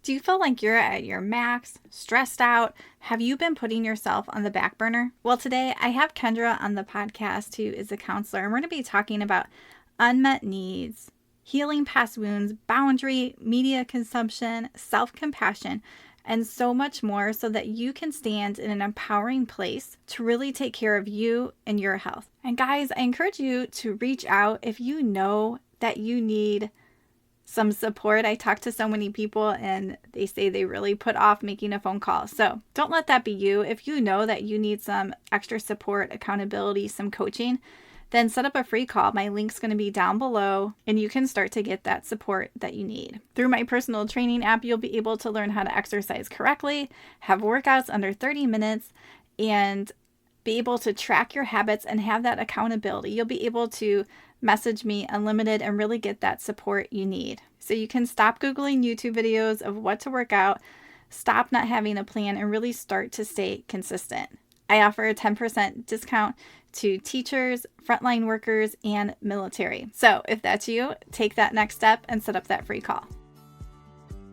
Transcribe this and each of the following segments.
Do you feel like you're at your max, stressed out? Have you been putting yourself on the back burner? Well, today I have Kendra on the podcast who is a counselor, and we're going to be talking about unmet needs, healing past wounds, boundary, media consumption, self-compassion, and so much more so that you can stand in an empowering place to really take care of you and your health. And guys, I encourage you to reach out if you know that you need some support. I talk to so many people and they say they really put off making a phone call. So don't let that be you. If you know that you need some extra support, accountability, some coaching, then set up a free call. My link's going to be down below and you can start to get that support that you need. Through my personal training app, you'll be able to learn how to exercise correctly, have workouts under 30 minutes, and be able to track your habits and have that accountability. You'll be able to message me unlimited and really get that support you need. So you can stop Googling YouTube videos of what to work out, stop not having a plan, and really start to stay consistent. I offer a 10% discount to teachers, frontline workers, and military. So if that's you, take that next step and set up that free call.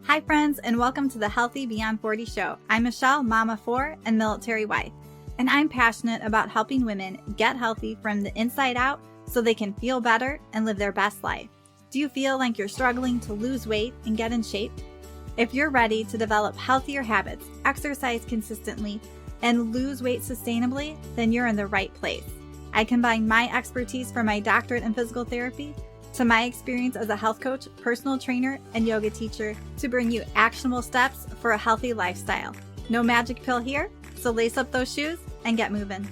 Hi friends, and welcome to the Healthy Beyond 40 show. I'm Michele, mama of 4 and military wife, and I'm passionate about helping women get healthy from the inside out so they can feel better and live their best life. Do you feel like you're struggling to lose weight and get in shape? If you're ready to develop healthier habits, exercise consistently, and lose weight sustainably, then you're in the right place. I combine my expertise from my doctorate in physical therapy to my experience as a health coach, personal trainer, and yoga teacher to bring you actionable steps for a healthy lifestyle. No magic pill here, so lace up those shoes and get moving.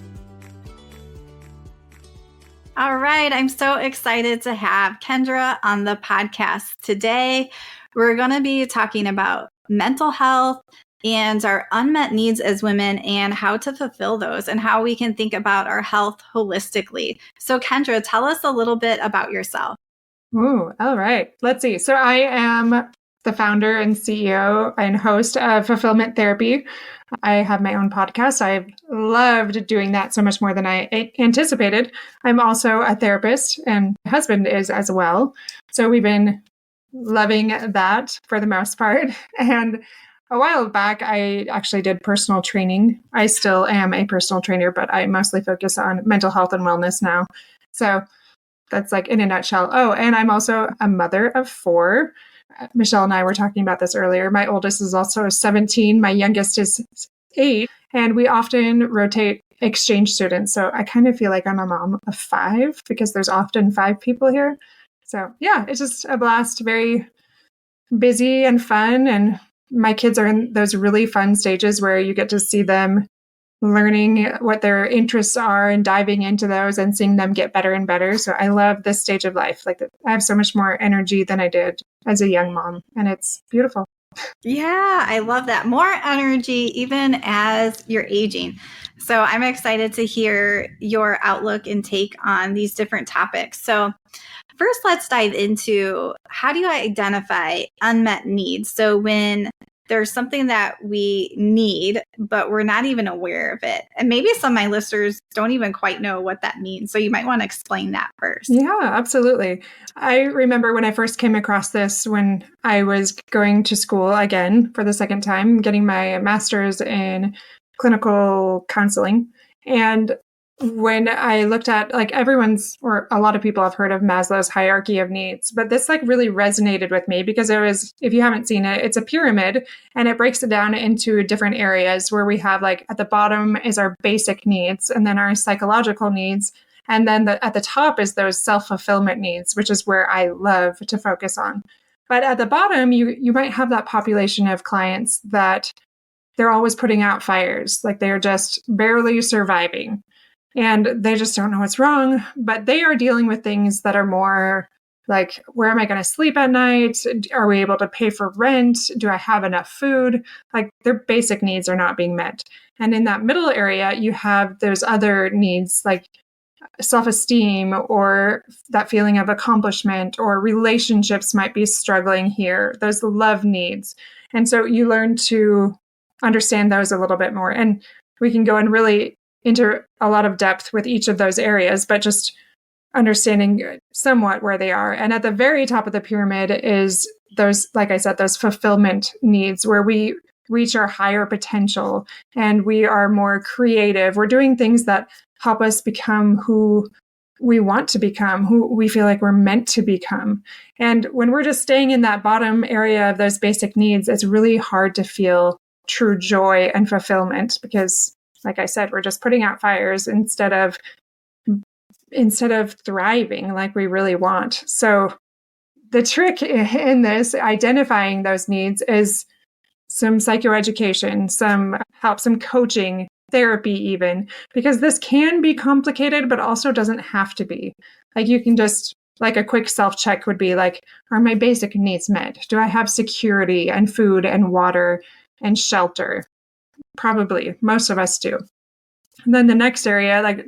All right, I'm so excited to have Kendra on the podcast today. We're going to be talking about mental health and our unmet needs as women and how to fulfill those and how we can think about our health holistically. So Kendra, tell us a little bit about yourself. Ooh, all right. Let's see. So I am the founder and CEO and host of Fulfillment Therapy. I have my own podcast. I've loved doing that so much more than I anticipated. I'm also a therapist and my husband is as well. So we've been loving that for the most part. And a while back, I actually did personal training. I still am a personal trainer, but I mostly focus on mental health and wellness now. So that's like in a nutshell. Oh, and I'm also a mother of 4. Michele and I were talking about this earlier. My oldest is also 17. My youngest is 8. And we often rotate exchange students. So I kind of feel like I'm a mom of 5 because there's often 5 people here. So yeah, it's just a blast, very busy and fun. And my kids are in those really fun stages where you get to see them learning what their interests are and diving into those and seeing them get better and better. So I love this stage of life. Like I have so much more energy than I did as a young mom, and it's beautiful. Yeah, I love that. More energy even as you're aging. So I'm excited to hear your outlook and take on these different topics. So first, let's dive into how do you identify unmet needs? So when there's something that we need, but we're not even aware of it. And maybe some of my listeners don't even quite know what that means. So you might want to explain that first. Yeah, absolutely. I remember when I first came across this when I was going to school again for the second time, getting my master's in clinical counseling. And when I looked at like or a lot of people have heard of Maslow's hierarchy of needs, but this like really resonated with me because if you haven't seen it, it's a pyramid and it breaks it down into different areas where we have like at the bottom is our basic needs and then our psychological needs. And then at the top is those self-fulfillment needs, which is where I love to focus on. But at the bottom, you might have that population of clients that they're always putting out fires, like they're just barely surviving. And they just don't know what's wrong, but they are dealing with things that are more like, where am I going to sleep at night? Are we able to pay for rent? Do I have enough food? Like their basic needs are not being met. And in that middle area, you have those other needs like self-esteem or that feeling of accomplishment, or relationships might be struggling here, those love needs. And so you learn to understand those a little bit more. And we can go in really into a lot of depth with each of those areas, but just understanding somewhat where they are. And at the very top of the pyramid is those, like I said, those fulfillment needs where we reach our higher potential and we are more creative. We're doing things that help us become who we want to become, who we feel like we're meant to become. And when we're just staying in that bottom area of those basic needs, it's really hard to feel true joy and fulfillment because, like I said, we're just putting out fires instead of thriving like we really want. So the trick in this, identifying those needs, is some psychoeducation, some help, some coaching, therapy even, because this can be complicated, but also doesn't have to be. Like you can just, like a quick self-check would be like, are my basic needs met? Do I have security and food and water and shelter? Probably, most of us do. And then the next area, like,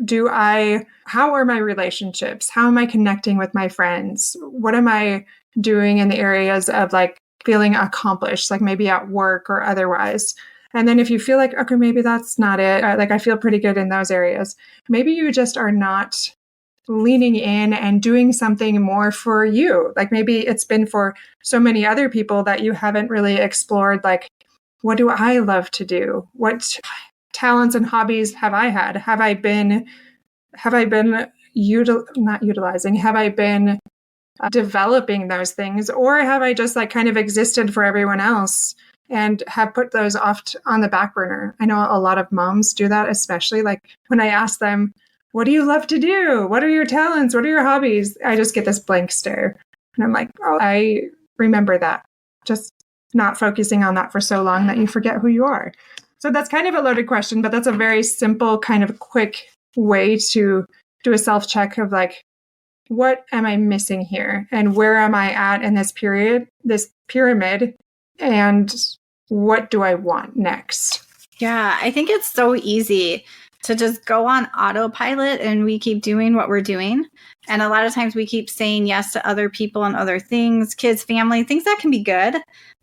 how are my relationships? How am I connecting with my friends? What am I doing in the areas of like feeling accomplished, like maybe at work or otherwise? And then if you feel like, okay, maybe that's not it, like I feel pretty good in those areas, maybe you just are not leaning in and doing something more for you. Like maybe it's been for so many other people that you haven't really explored, like, what do I love to do? What talents and hobbies have I had? Have I been not utilizing? Have I been developing those things, or have I just like kind of existed for everyone else and have put those off on the back burner? I know a lot of moms do that, especially like when I ask them, what do you love to do? What are your talents? What are your hobbies? I just get this blank stare. And I'm like, oh, I remember that. Just not focusing on that for so long that you forget who you are. So that's kind of a loaded question, but that's a very simple kind of quick way to do a self-check of like, what am I missing here? And where am I at in this pyramid? And what do I want next? Yeah, I think it's so easy to just go on autopilot and we keep doing what we're doing. And a lot of times we keep saying yes to other people and other things, kids, family, things that can be good.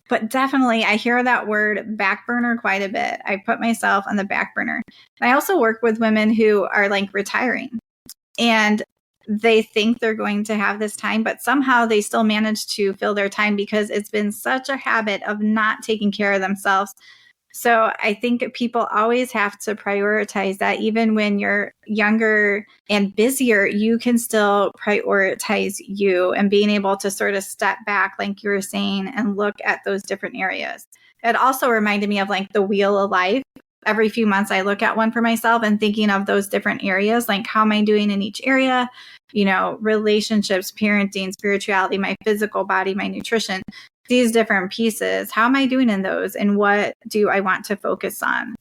But definitely, I hear that word back burner quite a bit. I put myself on the back burner. And I also work with women who are like retiring and they think they're going to have this time, but somehow they still manage to fill their time because it's been such a habit of not taking care of themselves. So I think people always have to prioritize that. Even when you're younger and busier, you can still prioritize you and being able to sort of step back, like you were saying, and look at those different areas. It also reminded me of like the wheel of life. Every few months, I look at one for myself and thinking of those different areas, like how am I doing in each area? You know, relationships, parenting, spirituality, my physical body, my nutrition, these different pieces. How am I doing in those? And what do I want to focus on?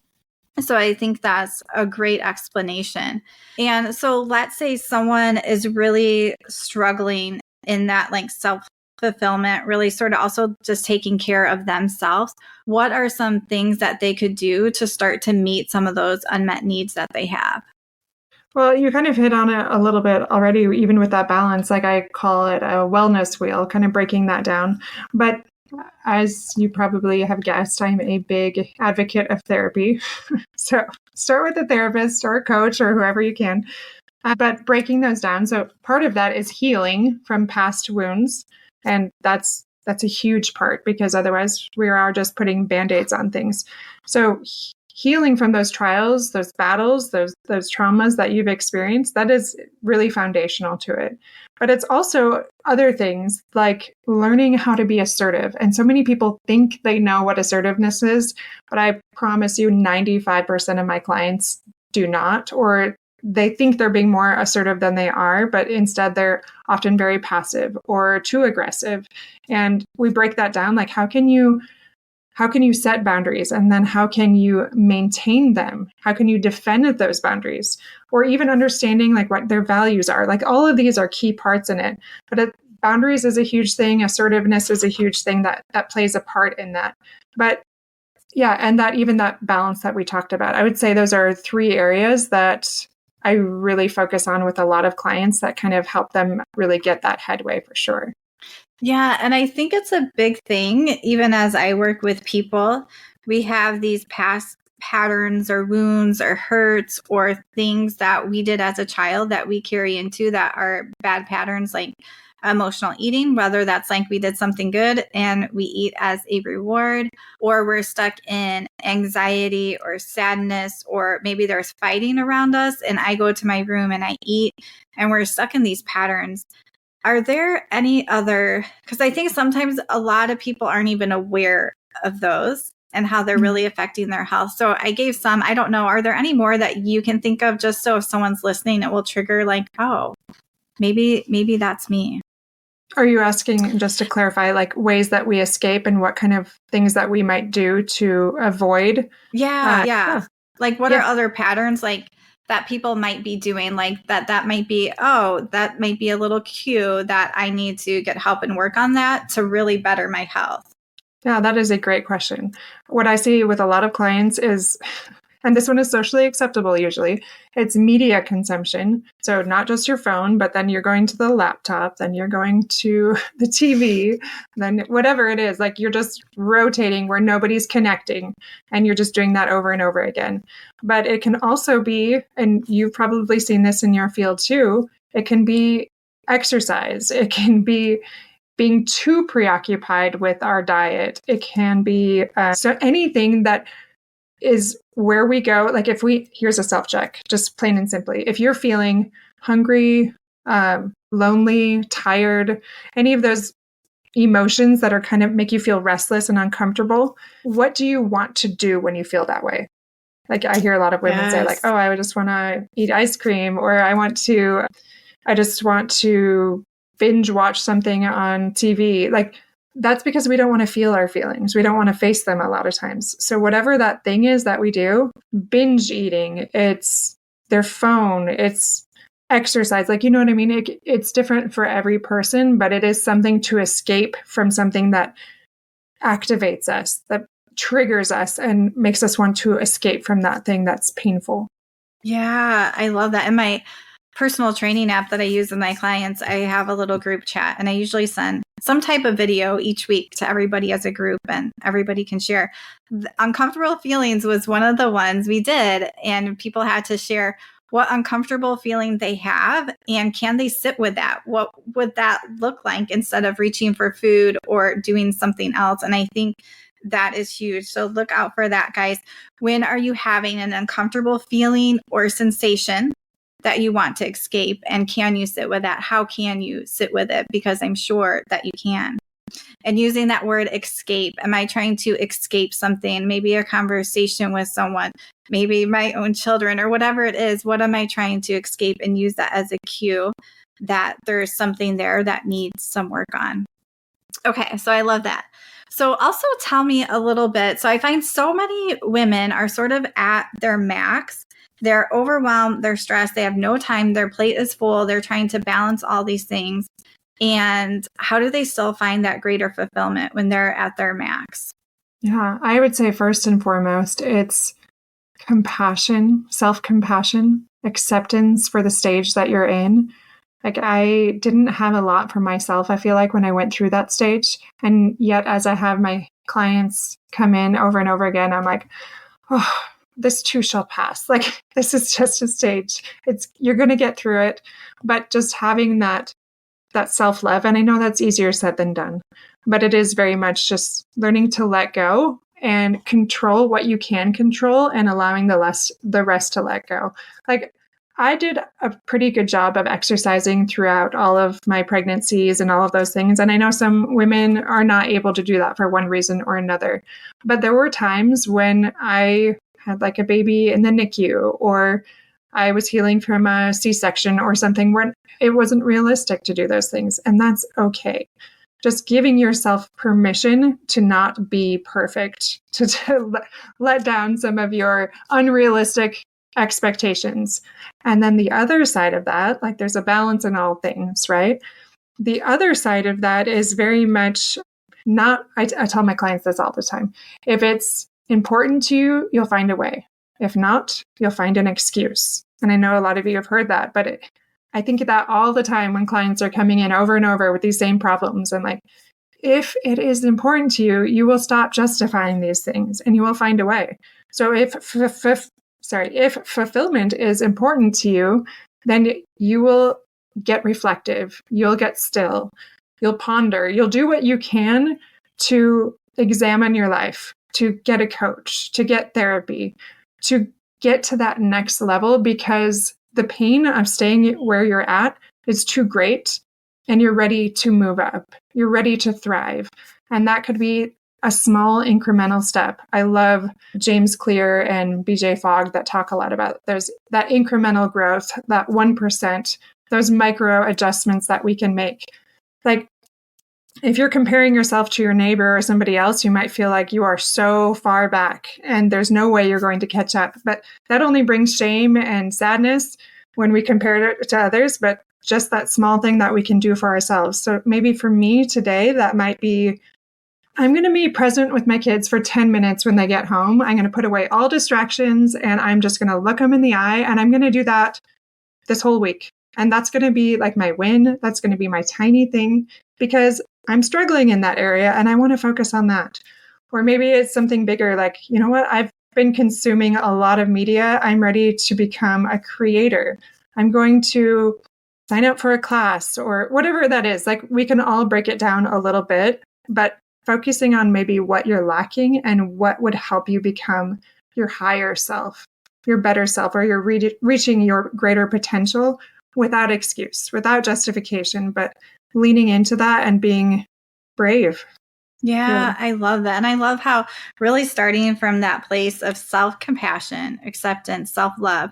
So I think that's a great explanation. And so let's say someone is really struggling in that like self-fulfillment, really sort of also just taking care of themselves. What are some things that they could do to start to meet some of those unmet needs that they have? Well, you kind of hit on it a little bit already, even with that balance. Like I call it a wellness wheel, kind of breaking that down. But as you probably have guessed, I'm a big advocate of therapy. So start with a therapist or a coach or whoever you can. But breaking those down. So part of that is healing from past wounds. And that's a huge part because otherwise we are just putting Band-Aids on things. So healing from those trials, those battles, those traumas that you've experienced, that is really foundational to it. But it's also other things like learning how to be assertive. And so many people think they know what assertiveness is, but I promise you 95% of my clients do not, or they think they're being more assertive than they are, but instead they're often very passive or too aggressive. And we break that down. Like, how can you set boundaries? And then how can you maintain them? How can you defend those boundaries? Or even understanding like what their values are. Like all of these are key parts in it. But boundaries is a huge thing. Assertiveness is a huge thing that plays a part in that. But yeah, and that balance that we talked about. I would say those are 3 areas that I really focus on with a lot of clients that kind of help them really get that headway for sure. Yeah, and I think it's a big thing, even as I work with people, we have these past patterns or wounds or hurts or things that we did as a child that we carry into that are bad patterns, like emotional eating, whether that's like we did something good and we eat as a reward, or we're stuck in anxiety or sadness, or maybe there's fighting around us and I go to my room and I eat, and we're stuck in these patterns. Are there any other, because I think sometimes a lot of people aren't even aware of those and how they're really affecting their health. So I gave some, I don't know, are there any more that you can think of, just so if someone's listening, it will trigger like, oh, maybe that's me. Are you asking, just to clarify, like ways that we escape and what kind of things that we might do to avoid? Yeah. Like what are other patterns like that people might be doing, like that might be, oh, that might be a little cue that I need to get help and work on that to really better my health? Yeah, that is a great question. What I see with a lot of clients is, and this one is socially acceptable usually, it's media consumption. So not just your phone, but then you're going to the laptop, then you're going to the TV, then whatever it is, like you're just rotating where nobody's connecting and you're just doing that over and over again. But it can also be, and you've probably seen this in your field too, it can be exercise. It can be being too preoccupied with our diet. It can be so anything that is where we go. Like here's a self-check, just plain and simply. If you're feeling hungry, lonely, tired, any of those emotions that are kind of make you feel restless and uncomfortable, what do you want to do when you feel that way? Like I hear a lot of women say like, oh, I just want to eat ice cream, or I just want to binge watch something on TV. Like that's because we don't want to feel our feelings. We don't want to face them a lot of times. So whatever that thing is that we do, binge eating, it's their phone, it's exercise. Like, you know what I mean? It's different for every person, but it is something to escape from something that activates us, that triggers us and makes us want to escape from that thing that's painful. Yeah, I love that. In my personal training app that I use with my clients, I have a little group chat, and I usually send some type of video each week to everybody as a group, and everybody can share. The uncomfortable feelings was one of the ones we did, and people had to share what uncomfortable feeling they have and can they sit with that? What would that look like instead of reaching for food or doing something else? And I think that is huge. So look out for that, guys. When are you having an uncomfortable feeling or sensation that you want to escape? And can you sit with that? How can you sit with it? Because I'm sure that you can. And using that word escape, am I trying to escape something? Maybe a conversation with someone, maybe my own children, or whatever it is. What am I trying to escape? And use that as a cue that there's something there that needs some work on. Okay, so I love that. So also tell me a little bit. So I find so many women are sort of at their max. They're overwhelmed, they're stressed, they have no time, their plate is full, they're trying to balance all these things. And how do they still find that greater fulfillment when they're at their max? Yeah, I would say first and foremost, it's compassion, self-compassion, acceptance for the stage that you're in. Like I didn't have a lot for myself, I feel like, when I went through that stage. And yet as I have my clients come in over and over again, I'm like, oh, this too shall pass. Like this is just a stage. You're going to get through it. But just having that self-love, and I know that's easier said than done, but it is very much just learning to let go and control what you can control and allowing the rest to let go. Like I did a pretty good job of exercising throughout all of my pregnancies and all of those things. And I know some women are not able to do that for one reason or another. But there were times when I had like a baby in the NICU, or I was healing from a C-section or something where it wasn't realistic to do those things. And that's okay. Just giving yourself permission to not be perfect, to let down some of your unrealistic expectations. And then the other side of that, like there's a balance in all things, right? The other side of that is very much not, I tell my clients this all the time. If it's important to you, you'll find a way. If not, you'll find an excuse. And I know a lot of you have heard that, but I think that all the time when clients are coming in over and over with these same problems, and like, if it is important to you, you will stop justifying these things and you will find a way. So if fulfillment is important to you, then you will get reflective, you'll get still, you'll ponder, you'll do what you can to examine your life, to get a coach, to get therapy, to get to that next level, because the pain of staying where you're at is too great and you're ready to move up. You're ready to thrive. And that could be a small incremental step. I love James Clear and BJ Fogg that talk a lot about there's that incremental growth, that 1%, those micro adjustments that we can make. Like if you're comparing yourself to your neighbor or somebody else, you might feel like you are so far back and there's no way you're going to catch up. But that only brings shame and sadness when we compare it to others, but just that small thing that we can do for ourselves. So maybe for me today, that might be, I'm going to be present with my kids for 10 minutes when they get home. I'm going to put away all distractions and I'm just going to look them in the eye. And I'm going to do that this whole week. And that's going to be like my win. That's going to be my tiny thing because I'm struggling in that area and I want to focus on that. Or maybe it's something bigger, like, you know what? I've been consuming a lot of media. I'm ready to become a creator. I'm going to sign up for a class or whatever that is. Like we can all break it down a little bit, but focusing on maybe what you're lacking and what would help you become your higher self, your better self, or you're reaching your greater potential without excuse, without justification, but leaning into that and being brave. Yeah, I love that. And I love how really starting from that place of self-compassion, acceptance, self-love,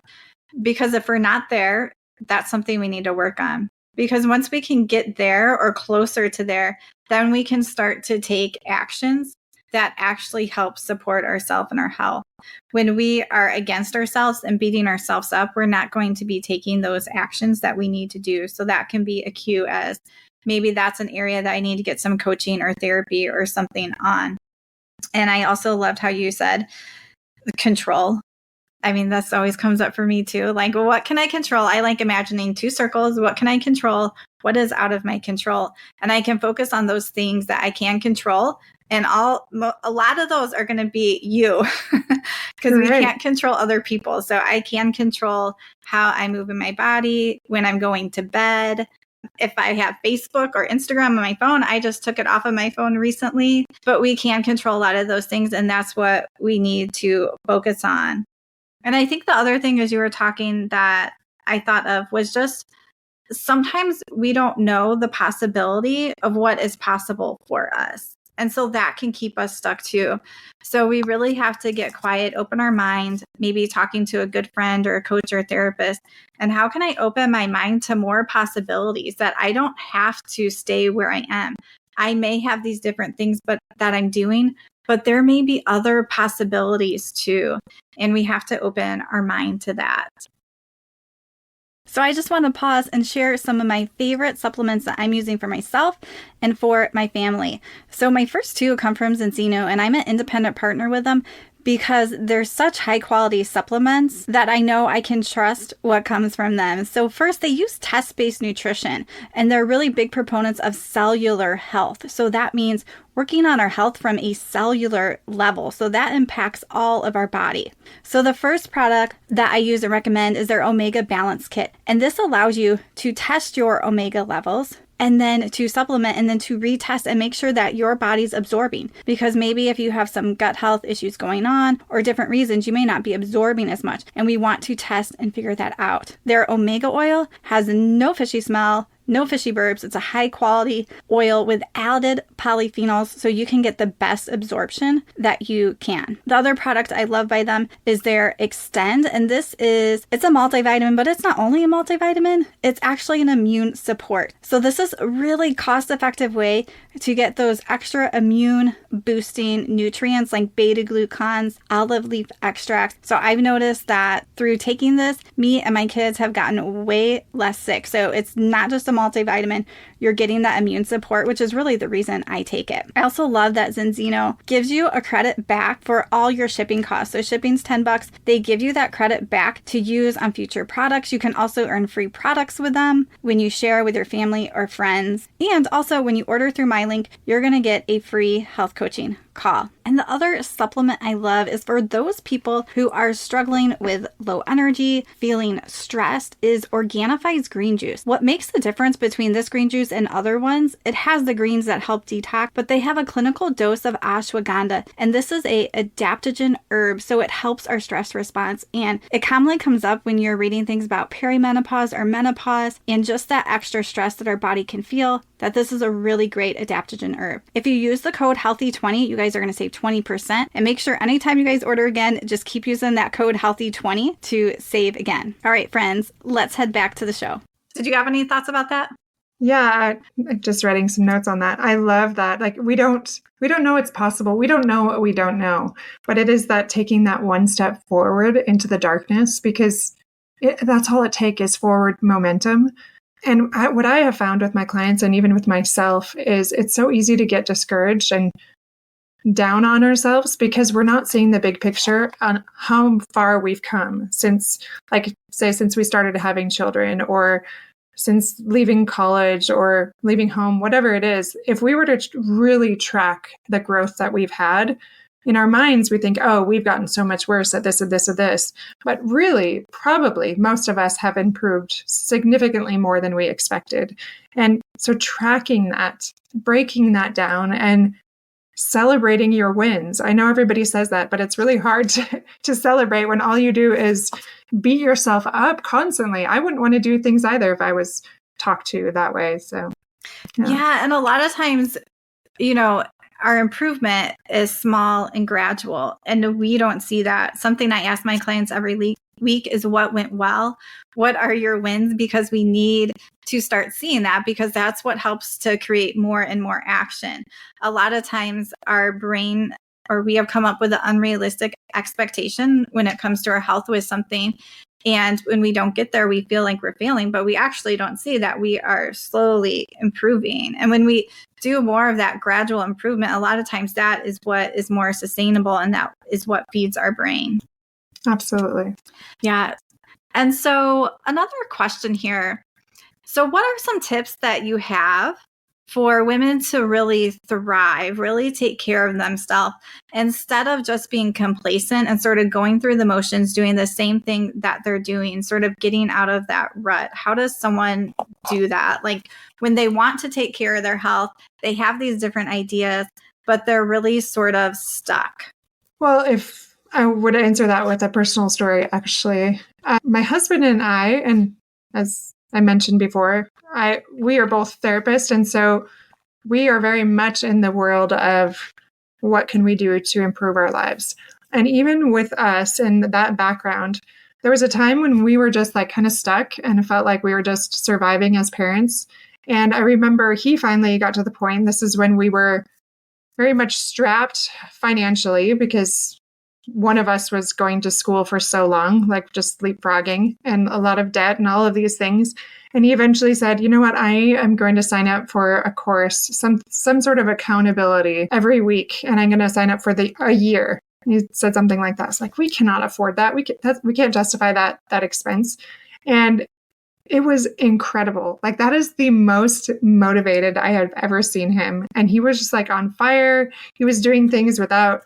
because if we're not there, that's something we need to work on. Because once we can get there or closer to there, then we can start to take actions that actually help support ourselves and our health. When we are against ourselves and beating ourselves up, we're not going to be taking those actions that we need to do. So that can be a cue as maybe that's an area that I need to get some coaching or therapy or something on. And I also loved how you said control. I mean, this always comes up for me too. Like, what can I control? I like imagining two circles. What can I control? What is out of my control? And I can focus on those things that I can control. And a lot of those are going to be you because we can't control other people. So I can control how I move in my body, when I'm going to bed. If I have Facebook or Instagram on my phone, I just took it off of my phone recently. But we can control a lot of those things. And that's what we need to focus on. And I think the other thing as you were talking that I thought of was just sometimes we don't know the possibility of what is possible for us. And so that can keep us stuck too. So we really have to get quiet, open our mind, maybe talking to a good friend or a coach or a therapist. And how can I open my mind to more possibilities that I don't have to stay where I am? I may have these different things that I'm doing, but there may be other possibilities too. And we have to open our mind to that. So I just want to pause and share some of my favorite supplements that I'm using for myself and for my family. So my first two come from Zinzino, and I'm an independent partner with them because they're such high quality supplements that I know I can trust what comes from them. So first, they use test-based nutrition, and they're really big proponents of cellular health. So that means working on our health from a cellular level. So that impacts all of our body. So the first product that I use and recommend is their Omega Balance Kit. And this allows you to test your omega levels and then to supplement and then to retest and make sure that your body's absorbing. Because maybe if you have some gut health issues going on or different reasons, you may not be absorbing as much. And we want to test and figure that out. Their omega oil has no fishy smell, no fishy burps. It's a high quality oil with added polyphenols so you can get the best absorption that you can. The other product I love by them is their Extend, and it's a multivitamin, but it's not only a multivitamin, it's actually an immune support. So this is a really cost-effective way to get those extra immune boosting nutrients like beta glucans, olive leaf extracts. So I've noticed that through taking this, me and my kids have gotten way less sick. So it's not just a multivitamin, you're getting that immune support, which is really the reason I take it. I also love that Zinzino gives you a credit back for all your shipping costs. So shipping's $10. They give you that credit back to use on future products. You can also earn free products with them when you share with your family or friends. And also when you order through my link, you're going to get a free health coaching call. And the other supplement I love is for those people who are struggling with low energy, feeling stressed, is Organifi's green juice. What makes the difference between this green juice and other ones, it has the greens that help detox, but they have a clinical dose of ashwagandha, and this is a adaptogen herb, so it helps our stress response. And it commonly comes up when you're reading things about perimenopause or menopause and just that extra stress that our body can feel, that this is a really great adaptogen herb. If you use the code HEALTHY20, you guys are going to save 20%. And make sure anytime you guys order again, just keep using that code HEALTHY20 to save again. All right, friends, let's head back to the show. Did you have any thoughts about that? Yeah, I'm just writing some notes on that. I love that. Like we don't know it's possible. We don't know what we don't know. But it is that taking that one step forward into the darkness, because that's all it takes is forward momentum. And what I have found with my clients and even with myself is it's so easy to get discouraged and down on ourselves because we're not seeing the big picture on how far we've come since, like, say, since we started having children or since leaving college or leaving home, whatever it is. If we were to really track the growth that we've had, in our minds, we think, oh, we've gotten so much worse at this and this and this. But really, probably most of us have improved significantly more than we expected. And so tracking that, breaking that down and celebrating your wins. I know everybody says that, but it's really hard to celebrate when all you do is beat yourself up constantly. I wouldn't want to do things either if I was talked to that way. So, yeah. And a lot of times, our improvement is small and gradual, and we don't see that. Something I ask my clients every week is what went well? What are your wins? Because we need to start seeing that, because that's what helps to create more and more action. A lot of times our brain, or we have come up with an unrealistic expectation when it comes to our health with something. And when we don't get there, we feel like we're failing, but we actually don't see that we are slowly improving. And when we do more of that gradual improvement, a lot of times that is what is more sustainable, and that is what feeds our brain. Absolutely. Yeah. And so another question here. So what are some tips that you have for women to really thrive, really take care of themselves, instead of just being complacent and sort of going through the motions, doing the same thing that they're doing, sort of getting out of that rut? How does someone do that? Like when they want to take care of their health, they have these different ideas, but they're really sort of stuck. Well, if I would answer that with a personal story, actually, my husband and I, and as I mentioned before, we are both therapists. And so we are very much in the world of what can we do to improve our lives. And even with us and that background, there was a time when we were just like kind of stuck and felt like we were just surviving as parents. And I remember he finally got to the point, this is when we were very much strapped financially because one of us was going to school for so long, like just leapfrogging and a lot of debt and all of these things. And he eventually said, you know what, I am going to sign up for a course, some sort of accountability every week. And I'm going to sign up for a year. And he said something like that. It's like, we cannot afford that. We can't justify that expense. And it was incredible. Like that is the most motivated I have ever seen him. And he was just like on fire. He was doing things without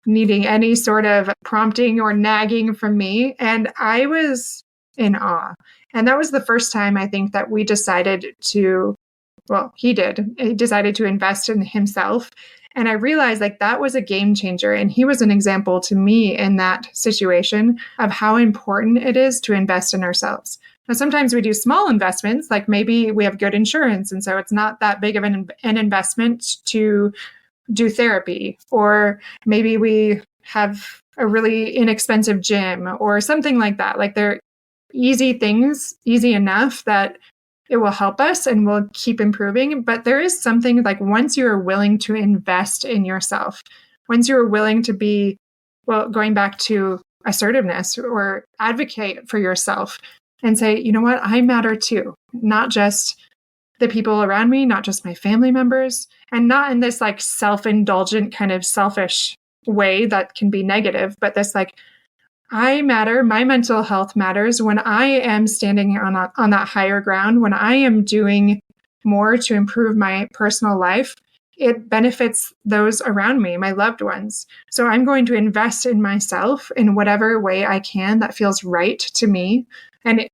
needing any sort of prompting or nagging from me. And I was in awe. And that was the first time I think that we decided he decided to invest in himself. And I realized like that was a game changer. And he was an example to me in that situation of how important it is to invest in ourselves. Now, sometimes we do small investments, like maybe we have good insurance. And so it's not that big of an investment to do therapy, or maybe we have a really inexpensive gym or something like that. Like they're easy things, easy enough that it will help us and we'll keep improving. But there is something like once you are willing to invest in yourself, once you're willing to be, going back to assertiveness or advocate for yourself and say, you know what, I matter too, not just the people around me, not just my family members, and not in this like self-indulgent kind of selfish way that can be negative, but this like, I matter, my mental health matters when I am standing on that higher ground, when I am doing more to improve my personal life. It benefits those around me, my loved ones. So I'm going to invest in myself in whatever way I can that feels right to me. And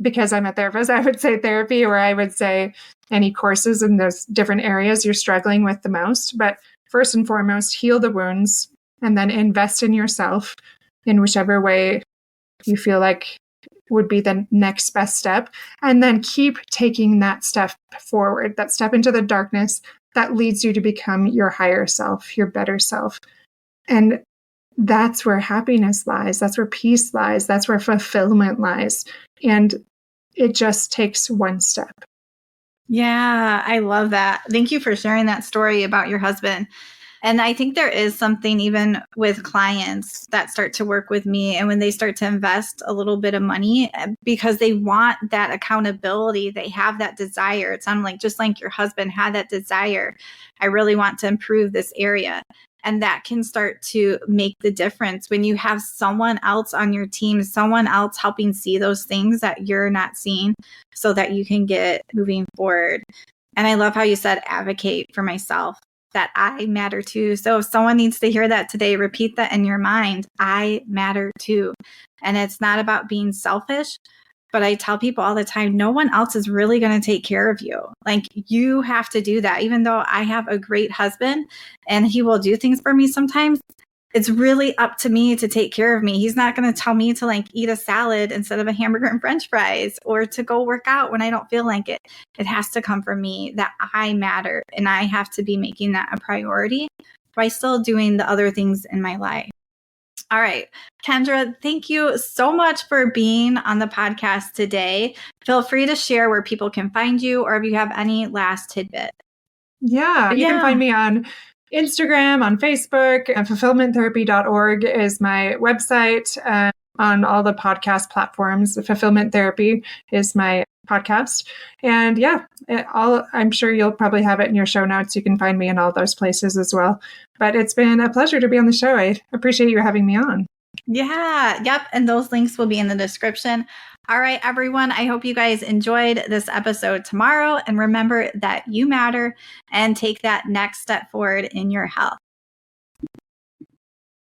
because I'm a therapist, I would say therapy, or I would say any courses in those different areas you're struggling with the most. But first and foremost, heal the wounds and then invest in yourself in whichever way you feel like would be the next best step. And then keep taking that step forward, that step into the darkness that leads you to become your higher self, your better self. And that's where happiness lies. That's where peace lies. That's where fulfillment lies. And it just takes one step. Yeah, I love that. Thank you for sharing that story about your husband. And I think there is something even with clients that start to work with me, and when they start to invest a little bit of money because they want that accountability, they have that desire. It sounded like just like your husband had that desire. I really want to improve this area. And that can start to make the difference when you have someone else on your team, someone else helping see those things that you're not seeing so that you can get moving forward. And I love how you said advocate for myself, that I matter too. So if someone needs to hear that today, repeat that in your mind. I matter too. And it's not about being selfish, but I tell people all the time, no one else is really going to take care of you. Like, you have to do that. Even though I have a great husband and he will do things for me sometimes, it's really up to me to take care of me. He's not going to tell me to like eat a salad instead of a hamburger and french fries, or to go work out when I don't feel like it. It has to come from me, that I matter, and I have to be making that a priority while still doing the other things in my life. All right, Kendra, thank you so much for being on the podcast today. Feel free to share where people can find you, or if you have any last tidbit. Yeah, you can find me on Instagram, on Facebook, and fulfillmenttherapy.org is my website. On all the podcast platforms, Fulfillment Therapy is my podcast. And yeah, I'm sure you'll probably have it in your show notes. You can find me in all those places as well. But it's been a pleasure to be on the show. I appreciate you having me on. Yeah, yep. And those links will be in the description. All right, everyone. I hope you guys enjoyed this episode tomorrow. And remember that you matter, and take that next step forward in your health.